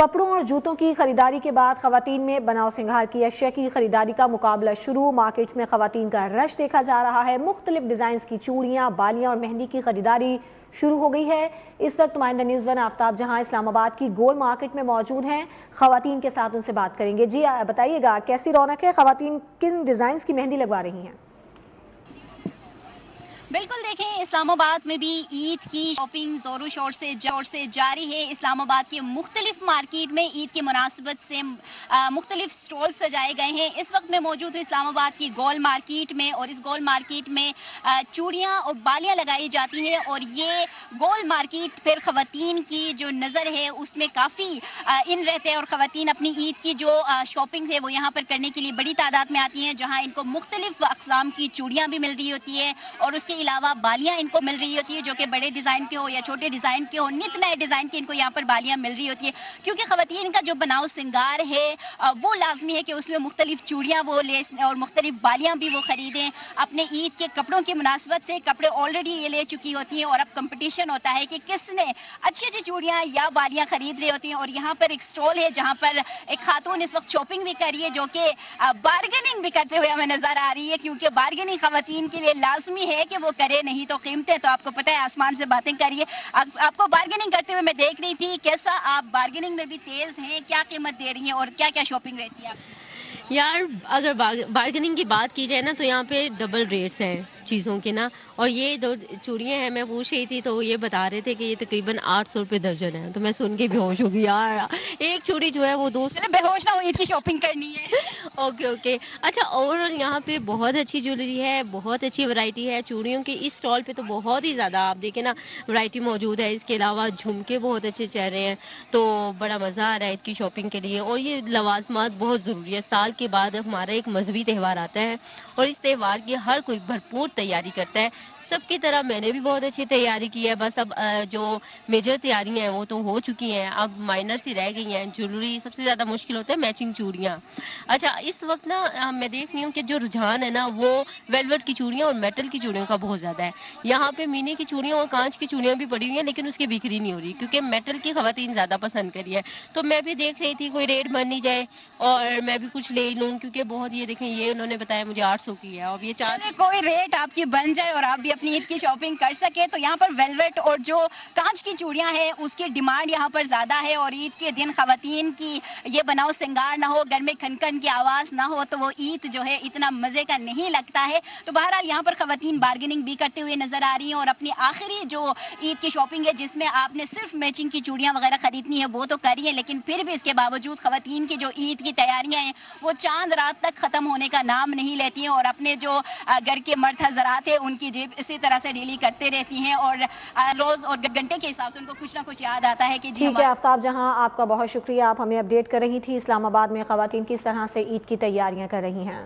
कपड़ों और जूतों की खरीदारी के बाद खवातीन में बनाव सिंगार की अशिया की खरीदारी का मुकाबला शुरू। मार्केट्स में खवातीन का रश देखा जा रहा है। मुख्तलिफ डिजाइन की चूड़ियां, बालियां और मेहंदी की खरीदारी शुरू हो गई है। इस वक्त नुमाइंदा न्यूज़ वन आफ्ताब जहां इस्लामाबाद की गोल मार्केट में मौजूद हैं। खवातीन के साथ उनसे बात करेंगे। जी बताइएगा, कैसी रौनक है? खवातीन किन डिजाइन की मेहंदी लगवा रही हैं? बिल्कुल देखें, इस्लामाबाद में भी ईद की शॉपिंग ज़ोरों शोर से जारी है। इस्लामाबाद के मुख्तलिफ मार्केट में ईद की मुनासिबत से मुख्तलिफ स्टॉल सजाए गए हैं। इस वक्त मैं मौजूद हूँ इस्लामाबाद की गोल मार्केट में, और इस गोल मार्केट में चूड़ियाँ और बालियाँ लगाई जाती हैं। और ये गोल मार्केट फिर ख़वातीन की जो नज़र है उसमें काफ़ी इन रहते हैं, और ख़वातीन अपनी ईद की जो शॉपिंग है वो यहाँ पर करने के लिए बड़ी तादाद में आती हैं, जहाँ इनको मुख्तलिफ अक़साम की चूड़ियाँ भी मिल रही होती है और उसके अलावा बालियां इनको मिल रही होती है, जो कि बड़े डिज़ाइन के हो या छोटे डिज़ाइन के हो, नित नए डिज़ाइन की इनको यहाँ पर बालियां मिल रही होती है। क्योंकि ख़वातीन का जो बनाव सिंगार है वो लाजमी है कि उसमें मुख्तलिफ चूड़ियाँ वो ले और मुख्तलिफ बालियां भी वो ख़रीदें। अपने ईद के कपड़ों की मुनासिबत से कपड़े ऑलरेडी ये ले चुकी होती हैं, और अब कंपटीशन होता है कि किसने अच्छी अच्छी चूड़ियाँ या बालियाँ ख़रीद रही होती हैं। और यहाँ पर एक स्टॉल है जहाँ पर एक खातून इस वक्त शॉपिंग भी कर रही है, जो कि बार्गेनिंग भी करते हुए हमें नज़र आ रही है, क्योंकि बार्गेनिंग ख़वातीन के लिए लाजमी है कि वो करे, नहीं तो कीमतें तो आपको पता है आसमान से बातें करिए। आपको बार्गेनिंग करते हुए मैं देख रही थी, कैसा आप बार्गेनिंग में भी तेज हैं? क्या कीमत दे रही हैं और क्या क्या शॉपिंग रहती है आपकी? यार, अगर बार्गेनिंग की बात की जाए ना तो यहाँ पे डबल रेट्स हैं चीज़ों के ना। और ये दो चूड़ियाँ हैं, मैं पूछ रही थी तो ये बता रहे थे कि ये तकरीबन 800 रुपये दर्जन है। तो मैं सुन के बेहोश हो गई यार, एक चूड़ी जो है वो 200। बेहोश ना हो, ईद की शॉपिंग करनी है। Okay okay. अच्छा, ओवरऑल यहाँ पे बहुत अच्छी ज्वेलरी है, बहुत अच्छी वैरायटी है चूड़ियों की। इस स्टॉल पे तो बहुत ही ज़्यादा आप देखें ना वैरायटी मौजूद है। इसके अलावा झुमके बहुत अच्छे चल रहे हैं, तो बड़ा मज़ा आ रहा है ईद की शॉपिंग के लिए। और ये लवाजमात बहुत ज़रूरी है। साल के बाद हमारा एक मजहबी त्यौहार आता है और इस त्यौहार की हर कोई भरपूर तैयारी करता है। सबकी तरह मैंने भी बहुत अच्छी तैयारी की है। बस अब जो मेजर तैयारियां हैं वो तो हो चुकी हैं, अब माइनर सी रह गई हैं। ज्वेलरी सबसे ज़्यादा मुश्किल होता है, मैचिंग चूड़ियाँ। अच्छा, इस वक्त ना मैं देख रही हूँ कि जो रुझान है ना वो वेलवेट की चूड़ियाँ और मेटल की चूड़ियों का बहुत ज़्यादा है। यहाँ पे मीने की चूड़ियाँ और कांच की चूड़ियाँ भी पड़ी हुई हैं, लेकिन उसकी बिक्री नहीं हो रही क्योंकि मेटल की ख़वातीन ज़्यादा पसंद करी है। तो मैं भी देख रही थी कोई रेट बन नहीं जाए और मैं भी कुछ ले लूँ, क्योंकि बहुत ये देखें, ये उन्होंने बताया मुझे 800 की है। अब ये कोई रेट आपकी बन जाए और आप भी अपनी ईद की शॉपिंग कर सके, तो यहाँ पर वेलवेट और जो कांच की चूड़ियाँ हैं उसकी डिमांड यहाँ पर ज़्यादा है। और ईद के दिन ख़वातीन की ये बनाओ सिंगार ना हो, घर में खनखन की आवाज़ ना हो, तो वो ईद जो है इतना मज़े का नहीं लगता है। तो बहरहाल यहाँ पर ख़वातीन बार्गेनिंग भी करते हुए नज़र आ रही हैं, और अपनी आखिरी जो ईद की शॉपिंग है जिसमें आपने सिर्फ मैचिंग की चूड़ियाँ वगैरह ख़रीदनी है वो तो करी है, लेकिन फिर भी इसके बावजूद ख़वातीन की जो ईद की तैयारियाँ हैं वो चांद रात तक ख़त्म होने का नाम नहीं लेती हैं, और अपने जो घर के मर्द हज़रात हैं उनकी जेब इसी तरह से डीली करते रहती हैं, और रोज़ और घंटे के हिसाब से उनको कुछ ना कुछ याद आता है कि जी। ठीक है आफ्ताब जहां, आपका बहुत शुक्रिया। आप हमें अपडेट कर रही थी इस्लामाबाद में ख़वातीन किस तरह से ईद की तैयारियां कर रही हैं।